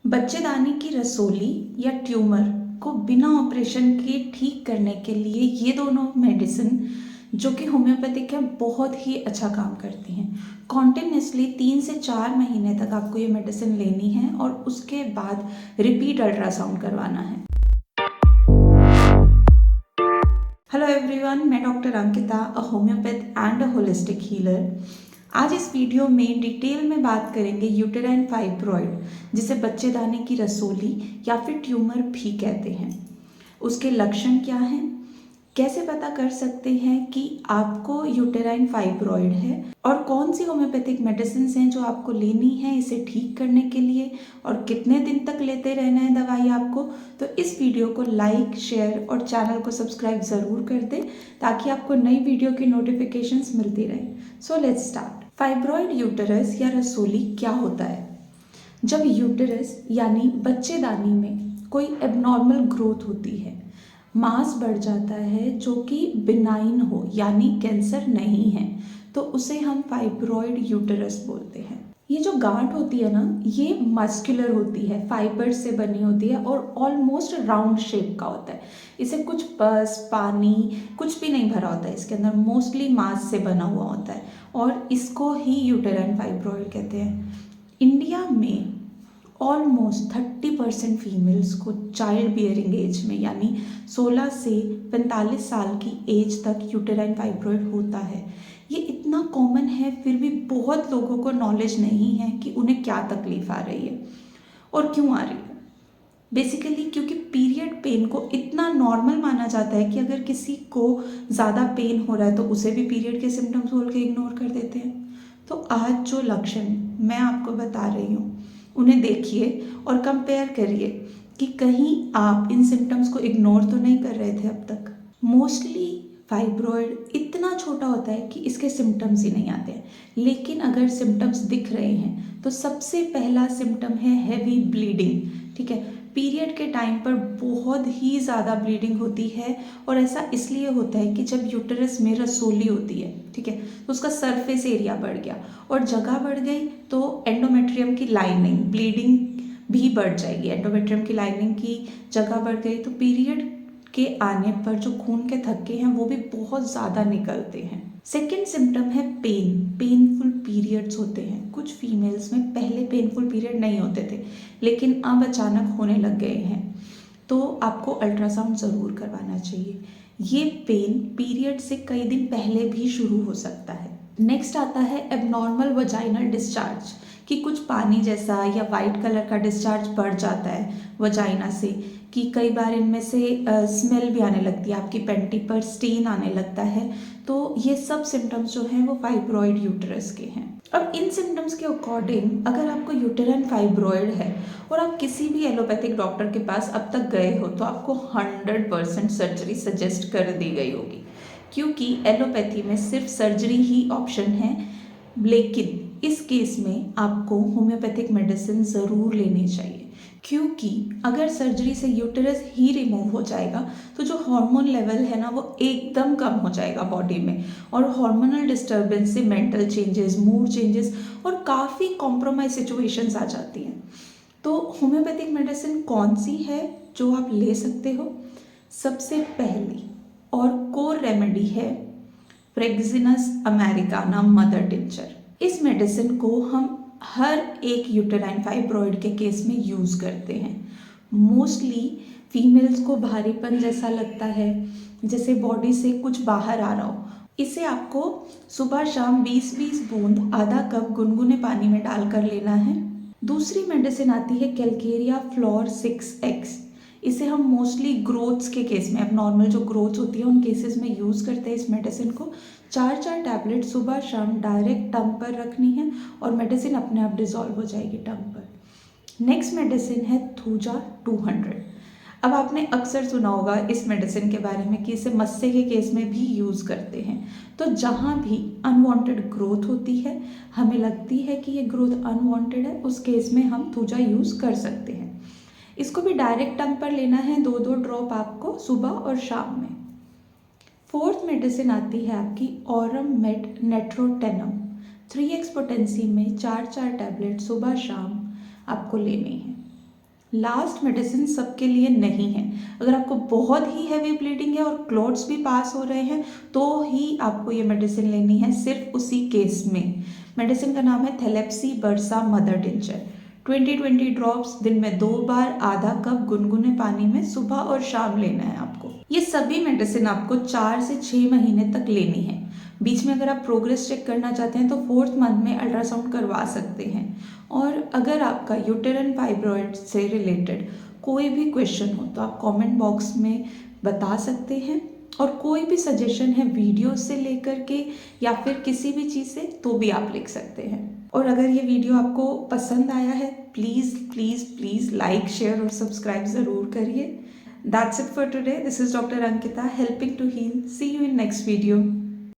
बच्चेदानी की रसोली या ट्यूमर को बिना ऑपरेशन के ठीक करने के लिए ये दोनों मेडिसिन जो कि होम्योपैथिक है बहुत ही अच्छा काम करती हैं। कॉन्टिन्यूसली 3 से 4 महीने तक आपको ये मेडिसिन लेनी है और उसके बाद रिपीट अल्ट्रासाउंड करवाना है। हेलो एवरीवन, मैं doctor Ankita, a homeopath and a holistic healer. आज इस वीडियो में डिटेल में बात करेंगे यूटेराइन फाइब्रॉइड, जिसे बच्चेदानी की रसोली या फिर ट्यूमर भी कहते हैं। उसके लक्षण क्या हैं, कैसे पता कर सकते हैं कि आपको यूटेराइन फाइब्रॉइड है और कौन सी होम्योपैथिक मेडिसिन हैं जो आपको लेनी है इसे ठीक करने के लिए, और कितने दिन तक लेते रहना है दवाई आपको। तो इस वीडियो को लाइक, शेयर और चैनल को सब्सक्राइब ज़रूर कर दें ताकि आपको नई वीडियो की नोटिफिकेशंस मिलती रहें। So let's start. Fibroid uterus या रसोली क्या होता है? जब यूटेरस यानी बच्चेदानी में कोई एबनॉर्मल ग्रोथ होती है, मास बढ़ जाता है जो कि बिनाइन हो यानी कैंसर नहीं है, तो उसे हम फाइब्रॉइड यूटेरस बोलते हैं। ये जो गांठ होती है ना, ये मस्कुलर होती है, फाइबर से बनी होती है और ऑलमोस्ट राउंड शेप का होता है। इसे कुछ पस, पानी कुछ भी नहीं भरा होता है, इसके अंदर मोस्टली मांस से बना हुआ होता है और इसको ही यूटेराइन फाइब्रॉइड कहते हैं। इंडिया में ऑलमोस्ट 30% फीमेल्स को चाइल्ड बियरिंग एज में यानी 16 से 45 साल की एज तक यूटेराइन फाइब्रॉइड होता है। ये इतना कॉमन है, फिर भी बहुत लोगों को नॉलेज नहीं है कि उन्हें क्या तकलीफ आ रही है और क्यों आ रही है। बेसिकली क्योंकि पीरियड पेन को इतना नॉर्मल माना जाता है कि अगर किसी को ज़्यादा पेन हो रहा है तो उसे भी पीरियड के सिम्टम्स बोल के इग्नोर कर देते हैं। तो आज जो लक्षण मैं आपको बता रही हूँ उन्हें देखिए और कंपेयर करिए कि कहीं आप इन सिम्टम्स को इग्नोर तो नहीं कर रहे थे अब तक। मोस्टली फाइब्रॉइड इतना छोटा होता है कि इसके सिम्टम्स ही नहीं आते हैं, लेकिन अगर सिम्टम्स दिख रहे हैं तो सबसे पहला सिम्टम है हैवी ब्लीडिंग। ठीक है, पीरियड के टाइम पर बहुत ही ज़्यादा ब्लीडिंग होती है और ऐसा इसलिए होता है कि जब यूटेरस में रसोली होती है, ठीक है, तो उसका सरफेस एरिया बढ़ गया और जगह बढ़ गई तो एंडोमेट्रियम की लाइनिंग, ब्लीडिंग भी बढ़ जाएगी। एंडोमेट्रियम की लाइनिंग की जगह बढ़ गई तो पीरियड के आने पर जो खून के थक्के हैं वो भी बहुत ज़्यादा निकलते हैं। सेकेंड सिम्टम है पेनफुल पीरियड्स होते हैं। कुछ फीमेल्स में पहले पेनफुल पीरियड नहीं होते थे लेकिन अब अचानक होने लग गए हैं, तो आपको अल्ट्रासाउंड ज़रूर करवाना चाहिए। ये पेन पीरियड से कई दिन पहले भी शुरू हो सकता है। नेक्स्ट आता है एबनॉर्मल वजाइनल डिस्चार्ज, कि कुछ पानी जैसा या वाइट कलर का डिस्चार्ज बढ़ जाता है वजाइना से, कि कई बार इनमें से स्मेल भी आने लगती है, आपकी पेंटी पर स्टेन आने लगता है। तो ये सब सिम्टम्स जो हैं वो फाइब्रॉइड यूटेरस के हैं। अब इन सिम्टम्स के अकॉर्डिंग अगर आपको यूटेराइन फाइब्रॉइड है और आप किसी भी एलोपैथिक डॉक्टर के पास अब तक गए हो तो आपको 100% सर्जरी सजेस्ट कर दी गई होगी, क्योंकि एलोपैथी में सिर्फ सर्जरी ही ऑप्शन है। लेकिन इस केस में आपको होम्योपैथिक मेडिसिन ज़रूर लेनी चाहिए, क्योंकि अगर सर्जरी से यूटेरस ही रिमूव हो जाएगा तो जो हार्मोन लेवल है ना वो एकदम कम हो जाएगा बॉडी में, और हार्मोनल डिस्टर्बेंस से मेंटल चेंजेस, मूड चेंजेस और काफ़ी कॉम्प्रोमाइज सिचुएशंस आ जाती हैं। तो होम्योपैथिक मेडिसिन कौन सी है जो आप ले सकते हो? सबसे पहली और कोर रेमेडी है फ्रेक्सिनस अमेरिकाना मदर टिंचर। इस मेडिसिन को हम हर एक यूटेराइन फाइब्रॉइड के केस में यूज़ करते हैं। मोस्टली फीमेल्स को भारीपन जैसा लगता है, जैसे बॉडी से कुछ बाहर आ रहा हो। इसे आपको सुबह शाम 20-20 बूंद आधा कप गुनगुने पानी में डालकर लेना है। दूसरी मेडिसिन आती है कैलकेरिया फ्लोर 6X। इसे हम मोस्टली ग्रोथ्स के केस में, अब नॉर्मल जो ग्रोथ होती है उन केसेस में यूज़ करते हैं। इस मेडिसिन को 4-4 टैबलेट सुबह शाम डायरेक्ट टंग पर रखनी है और मेडिसिन अपने आप डिजॉल्व हो जाएगी टंग पर। नेक्स्ट मेडिसिन है थूजा 200। अब आपने अक्सर सुना होगा इस मेडिसिन के बारे में कि इसे मस्से के केस में भी यूज़ करते हैं। तो जहाँ भी अनवांटेड ग्रोथ होती है, हमें लगती है कि ये ग्रोथ अनवांटेड है, उस केस में हम थूजा यूज़ कर सकते हैं। इसको भी डायरेक्ट टंग पर लेना है, 2-2 ड्रॉप आपको सुबह और शाम में। फोर्थ मेडिसिन आती है आपकी ऑरम मेट नेट्रोटेनम 3x पोटेंसी में 4-4 टैबलेट सुबह शाम आपको लेने हैं। लास्ट मेडिसिन सबके लिए नहीं है। अगर आपको बहुत ही हैवी ब्लीडिंग है और क्लॉट्स भी पास हो रहे हैं तो ही आपको ये मेडिसिन लेनी है, सिर्फ उसी केस में। मेडिसिन का नाम है थेलेप्सी बर्सा मदर टिंचर। 20-20 ड्रॉप्स दिन में 2 बार आधा कप गुनगुने पानी में सुबह और शाम लेना है आपको। ये सभी मेडिसिन आपको 4 से 6 महीने तक लेनी है। बीच में अगर आप प्रोग्रेस चेक करना चाहते हैं तो 4th मंथ में अल्ट्रासाउंड करवा सकते हैं। और अगर आपका यूटेराइन फाइब्रॉइड से रिलेटेड कोई भी क्वेश्चन हो तो आप कमेंट बॉक्स में बता सकते हैं, और कोई भी सजेशन है वीडियो से लेकर के या फिर किसी भी चीज़ से तो भी आप लिख सकते हैं। और अगर ये वीडियो आपको पसंद आया है please please please like, share और सब्सक्राइब ज़रूर करिए। That's it for today. This is Dr. Ankita helping to heal. See you in next video.